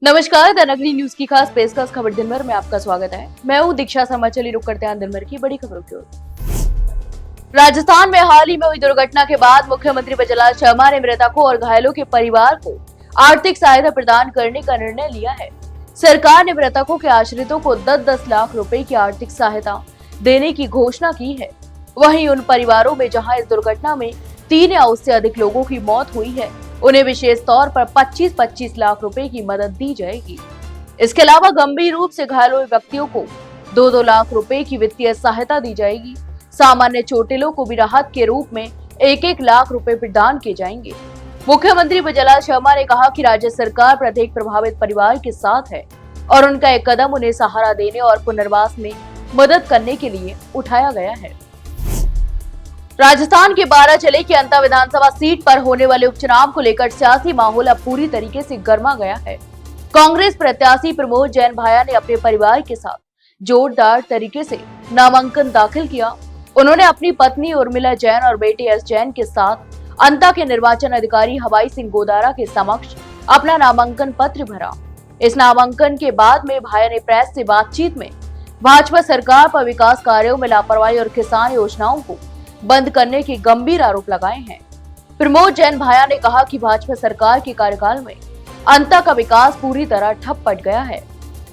नमस्कार, द नगरी न्यूज की खास पेशकश खबर दिन भर में आपका स्वागत है। मैं हूँ दीक्षा शर्मा। चलिए रुक करते हैं दिन भर की बड़ी खबरों की ओर। राजस्थान में हाल ही में हुई दुर्घटना के बाद मुख्यमंत्री बजलाल शर्मा ने मृतकों और घायलों के परिवार को आर्थिक सहायता प्रदान करने का निर्णय लिया है। सरकार ने मृतकों के आश्रितों को 10-10 लाख रुपए की आर्थिक सहायता देने की घोषणा की है। वहीं उन परिवारों में जहां इस दुर्घटना में 3 या उससे अधिक लोगों की मौत हुई है, उन्हें विशेष तौर पर 25-25 लाख रुपए की मदद दी जाएगी। इसके अलावा गंभीर रूप से घायल हुए व्यक्तियों को 2-2 लाख रुपए की वित्तीय सहायता दी जाएगी। सामान्य चोटिलों को भी राहत के रूप में 1-1 लाख रुपए प्रदान किए जाएंगे। मुख्यमंत्री बजलाल शर्मा ने कहा कि राज्य सरकार प्रत्येक प्रभावित परिवार के साथ है और उनका एक कदम उन्हें सहारा देने और पुनर्वास में मदद करने के लिए उठाया गया है। राजस्थान के 12 जिले की अंता विधानसभा सीट पर होने वाले उपचुनाव को लेकर सियासी माहौल अब पूरी तरीके से गर्मा गया है। कांग्रेस प्रत्याशी प्रमोद जैन भाया ने अपने परिवार के साथ जोरदार तरीके से नामांकन दाखिल किया। उन्होंने अपनी पत्नी उर्मिला जैन और बेटे एस जैन के साथ अंता के निर्वाचन अधिकारी हवाई सिंह गोदारा के समक्ष अपना नामांकन पत्र भरा। इस नामांकन के बाद में भाया ने प्रेस से बातचीत में भाजपा सरकार पर विकास कार्यों में लापरवाही और किसान योजनाओं को बंद करने के गंभीर आरोप लगाए हैं। प्रमोद जैन भाया ने कहा कि भाजपा सरकार के कार्यकाल में अंता का विकास पूरी तरह ठप पड़ गया है।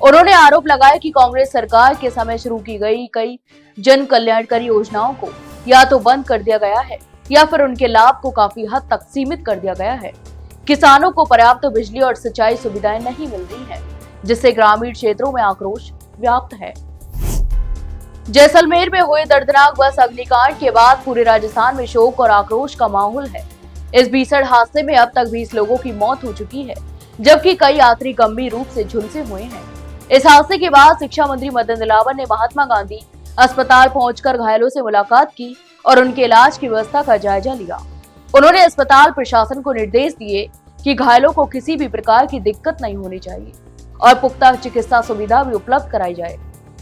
उन्होंने आरोप लगाया कि कांग्रेस सरकार के समय शुरू की गई कई जन कल्याणकारी योजनाओं को या तो बंद कर दिया गया है या फिर उनके लाभ को काफी हद तक सीमित कर दिया गया है। किसानों को पर्याप्त बिजली और सिंचाई सुविधाएं नहीं मिल रही है, जिससे ग्रामीण क्षेत्रों में आक्रोश व्याप्त है। जैसलमेर में हुए दर्दनाक बस अग्निकांड के बाद पूरे राजस्थान में शोक और आक्रोश का माहौल है। इस भीषण हादसे में अब तक 20 लोगों की मौत हो चुकी है, जबकि कई यात्री गंभीर रूप से झुलसे हुए हैं। इस हादसे के बाद शिक्षा मंत्री मदन दिलावर ने महात्मा गांधी अस्पताल पहुंचकर घायलों से मुलाकात की और उनके इलाज की व्यवस्था का जायजा लिया। उन्होंने अस्पताल प्रशासन को निर्देश दिए कि घायलों को किसी भी प्रकार की दिक्कत नहीं होनी चाहिए और पुख्ता चिकित्सा सुविधा भी उपलब्ध कराई जाए।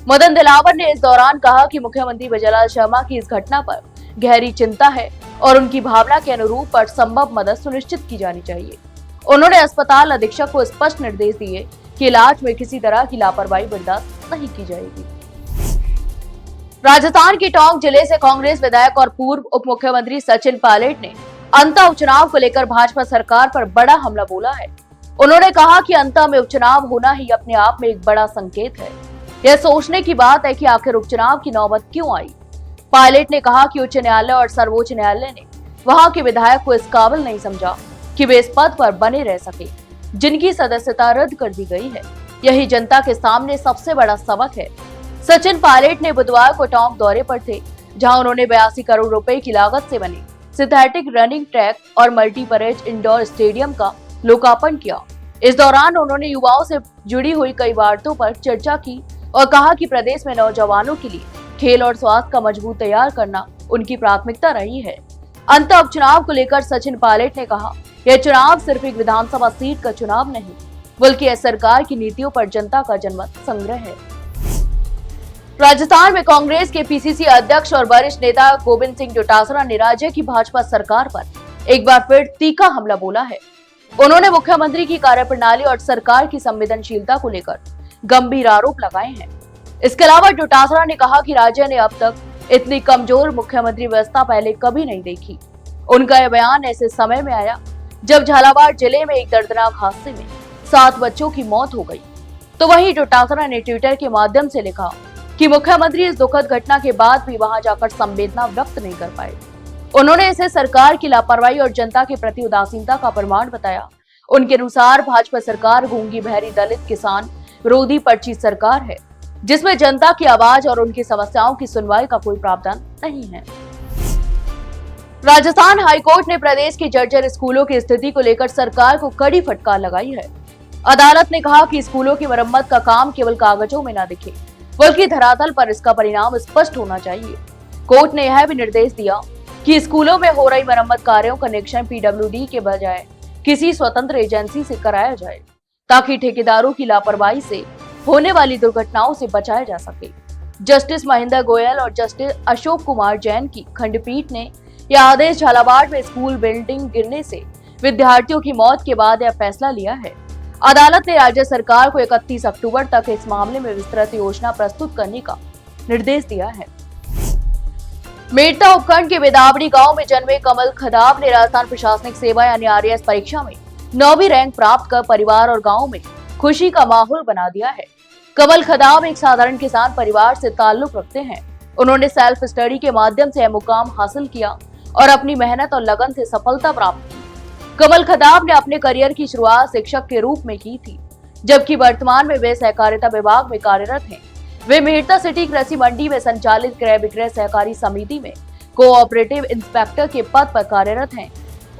मदन दिलावर ने इस दौरान कहा कि मुख्यमंत्री बजलाल शर्मा की इस घटना पर गहरी चिंता है और उनकी भावना के अनुरूप हर संभव मदद सुनिश्चित की जानी चाहिए। उन्होंने अस्पताल अधीक्षक को स्पष्ट निर्देश दिए कि इलाज में किसी तरह की लापरवाही बर्दाश्त नहीं की जाएगी। राजस्थान के टोंक जिले से कांग्रेस विधायक और पूर्व उप मुख्यमंत्री सचिन पायलट ने अंता उपचुनाव को लेकर भाजपा सरकार पर बड़ा हमला बोला है। उन्होंने कहा कि अंता में उपचुनाव होना ही अपने आप में एक बड़ा संकेत है। यह सोचने की बात है कि आखिर उपचुनाव की नौबत क्यों आई। पायलट ने कहा कि उच्च न्यायालय और सर्वोच्च न्यायालय ने वहां के विधायक को इस काबिल नहीं समझा कि वे इस पद पर बने रह सके, जिनकी सदस्यता रद्द कर दी गई है। यही जनता के सामने सबसे बड़ा सबक है। सचिन पायलट ने बुधवार को टोंक दौरे पर थे, जहां उन्होंने 82 करोड़ रुपए की लागत से बने सिंथेटिक रनिंग ट्रैक और मल्टीपर्पज इंडोर स्टेडियम का लोकार्पण किया। इस दौरान उन्होंने युवाओं से जुड़ी हुई कई बातों पर चर्चा की और कहा कि प्रदेश में नौजवानों के लिए खेल और स्वास्थ्य का मजबूत तैयार करना उनकी प्राथमिकता रही है। अंत उपचुनाव को लेकर सचिन पायलट ने कहा, यह चुनाव सिर्फ एक विधानसभा सीट का चुनाव नहीं, बल्कि यह सरकार की नीतियों पर जनता का जनमत संग्रह है। राजस्थान में कांग्रेस के पीसीसी अध्यक्ष और वरिष्ठ नेता गोविंद सिंह डोटासरा ने राज्य की भाजपा सरकार पर एक बार फिर तीखा हमला बोला है। उन्होंने मुख्यमंत्री की कार्यप्रणाली और सरकार की संवेदनशीलता को लेकर गंभीर आरोप लगाए हैं। इसके अलावा डोटासरा ने कहा कि राज्य ने अब तक इतनी कमजोर मुख्यमंत्री व्यवस्था पहले कभी नहीं देखी। उनका यह बयान ऐसे समय में आया जब झालावाड़ जिले में एक दर्दनाक हादसे में 7 बच्चों की मौत हो गई। तो वहीं डोटासरा ने ट्विटर के माध्यम से लिखा कि मुख्यमंत्री इस दुखद घटना के बाद भी वहां जाकर संवेदना व्यक्त नहीं कर पाए। उन्होंने इसे सरकार की लापरवाही और जनता के प्रति उदासीनता का प्रमाण बताया। उनके अनुसार भाजपा सरकार गूंगी बहरी दलित किसान विरोधी पर्ची सरकार है, जिसमें जनता की आवाज और उनकी समस्याओं की सुनवाई का कोई प्रावधान नहीं है। राजस्थान हाईकोर्ट ने प्रदेश के जर्जर स्कूलों की स्थिति को लेकर सरकार को कड़ी फटकार लगाई है। अदालत ने कहा कि स्कूलों की मरम्मत का काम केवल कागजों में न दिखे, बल्कि धरातल पर इसका परिणाम स्पष्ट होना चाहिए। कोर्ट ने यह भी निर्देश दिया कि स्कूलों में हो रही मरम्मत कार्यों का निरीक्षण पीडब्ल्यूडी के बजाय किसी स्वतंत्र एजेंसी से कराया जाए, ताकि ठेकेदारों की लापरवाही से होने वाली दुर्घटनाओं से बचाया जा सके। जस्टिस महेंद्र गोयल और जस्टिस अशोक कुमार जैन की खंडपीठ ने यह आदेश झालावाड़ में स्कूल बिल्डिंग गिरने से विद्यार्थियों की मौत के बाद यह फैसला लिया है। अदालत ने राज्य सरकार को 31 अक्टूबर तक इस मामले में विस्तृत योजना प्रस्तुत करने का निर्देश दिया है। मेड़ता उपखंड के बेदावड़ी गांव में जन्मे कमल खदाब ने राजस्थान प्रशासनिक सेवा यानी आरएएस परीक्षा में 9वीं रैंक प्राप्त कर परिवार और गांव में खुशी का माहौल बना दिया है। कमल खदाब एक साधारण किसान परिवार से ताल्लुक रखते हैं। उन्होंने सेल्फ स्टडी के माध्यम से यह मुकाम हासिल किया और अपनी मेहनत और लगन से सफलता प्राप्त की। कमल खदाब ने अपने करियर की शुरुआत शिक्षक के रूप में की थी, जबकि वर्तमान में वे सहकारिता विभाग में कार्यरत हैं। वे मेड़ता सिटी कृषि मंडी में संचालित क्रय विक्रय सहकारी समिति में कोऑपरेटिव इंस्पेक्टर के पद पर कार्यरत हैं।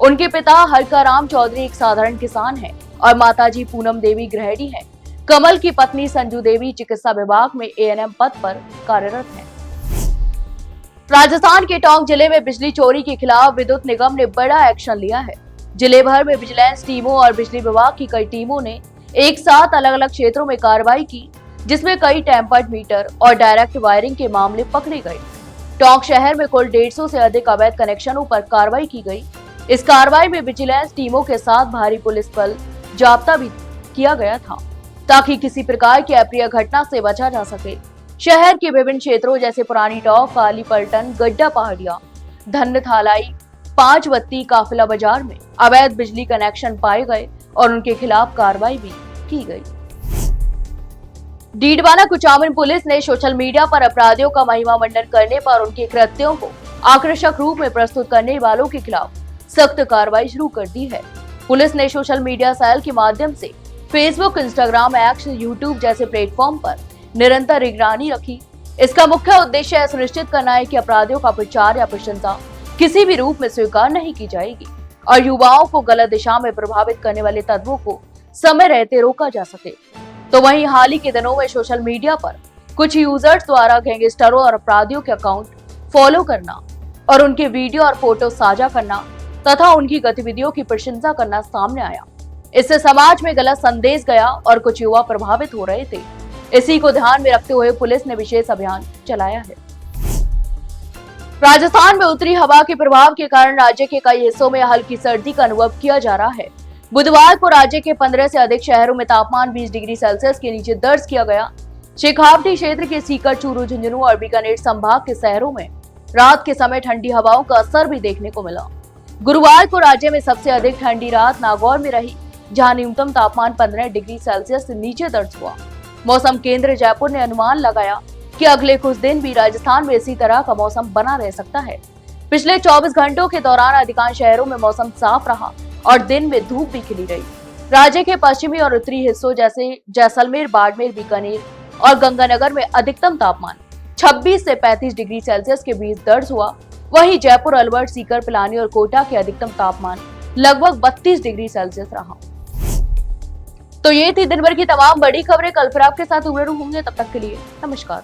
उनके पिता हरकाराम चौधरी एक साधारण किसान हैं और माताजी पूनम देवी गृहिणी हैं। कमल की पत्नी संजू देवी चिकित्सा विभाग में एएनएम पद पर कार्यरत हैं। राजस्थान के टोंक जिले में बिजली चोरी के खिलाफ विद्युत निगम ने बड़ा एक्शन लिया है। जिले भर में विजिलेंस टीमों और बिजली विभाग की कई टीमों ने एक साथ अलग अलग क्षेत्रों में कार्रवाई की, जिसमें कई टेम्पर्ड मीटर और डायरेक्ट वायरिंग के मामले पकड़े गए। टोंक शहर में कुल 150 से अधिक अवैध कनेक्शनों पर कार्रवाई की गई। इस कार्रवाई में विजिलेंस टीमों के साथ भारी पुलिस बल जाब्ता भी किया गया था, ताकि किसी प्रकार की अप्रिय घटना से बचा जा सके। शहर के विभिन्न क्षेत्रों जैसे पुरानी टोंक, काली पलटन, गड्ढा पहाड़िया, धन्न थालाई, 5 बत्ती, काफिला बाजार में अवैध बिजली कनेक्शन पाए गए और उनके खिलाफ कार्रवाई भी की गई। डीडवाना कुचामन पुलिस ने सोशल मीडिया पर अपराधियों का महिमा मंडन करने पर उनके कृत्यों को आकर्षक रूप में प्रस्तुत करने वालों के खिलाफ सख्त कार्रवाई शुरू कर दी है। पुलिस ने सोशल मीडिया सेल के माध्यम से फेसबुक, इंस्टाग्राम, एक्स, यूट्यूब जैसे प्लेटफॉर्म पर निरंतर निगरानी रखी। इसका मुख्य उद्देश्य यह सुनिश्चित करना है कि अपराधियों का प्रचार या प्रशंसा किसी भी रूप में स्वीकार नहीं की जाएगी और युवाओं को गलत दिशा में प्रभावित करने वाले तत्वों को समय रहते रोका जा सके। तो वहीं हाल ही के दिनों में सोशल मीडिया पर कुछ यूजर्स द्वारा गैंगस्टरों और अपराधियों के अकाउंट फॉलो करना और उनके वीडियो और फोटो साझा करना तथा उनकी गतिविधियों की प्रशंसा करना सामने आया। इससे समाज में गलत संदेश गया और कुछ युवा प्रभावित हो रहे थे। इसी को ध्यान में रखते हुए पुलिस ने विशेष अभियान चलाया है। राजस्थान में उत्तरी हवा के प्रभाव के कारण राज्य के कई हिस्सों में हल्की सर्दी का अनुभव किया जा रहा है। बुधवार को राज्य के 15 से अधिक शहरों में तापमान 20 डिग्री सेल्सियस के नीचे दर्ज किया गया। शेखावटी क्षेत्र के सीकर, चूरू, झुंझुनू और बीकानेर संभाग के शहरों में रात के समय ठंडी हवाओं का असर भी देखने को मिला। गुरुवार को राज्य में सबसे अधिक ठंडी रात नागौर में रही, जहां न्यूनतम तापमान 15 डिग्री सेल्सियस से नीचे दर्ज हुआ। मौसम केंद्र जयपुर ने अनुमान लगाया कि अगले कुछ दिन भी राजस्थान में इसी तरह का मौसम बना रह सकता है। पिछले 24 घंटों के दौरान अधिकांश शहरों में मौसम साफ रहा और दिन में धूप भी खिली रही। राज्य के पश्चिमी और उत्तरी हिस्सों जैसे जैसलमेर, बाड़मेर, बीकानेर और गंगानगर में अधिकतम तापमान 26 से 35 डिग्री सेल्सियस के बीच दर्ज हुआ। वहीं जयपुर, अलवर, सीकर, पिलानी और कोटा के अधिकतम तापमान लगभग 32 डिग्री सेल्सियस रहा। तो ये थी दिन भर की तमाम बड़ी खबरें। कल फिर आपके साथ रूबरू होंगे, तब तक के लिए नमस्कार।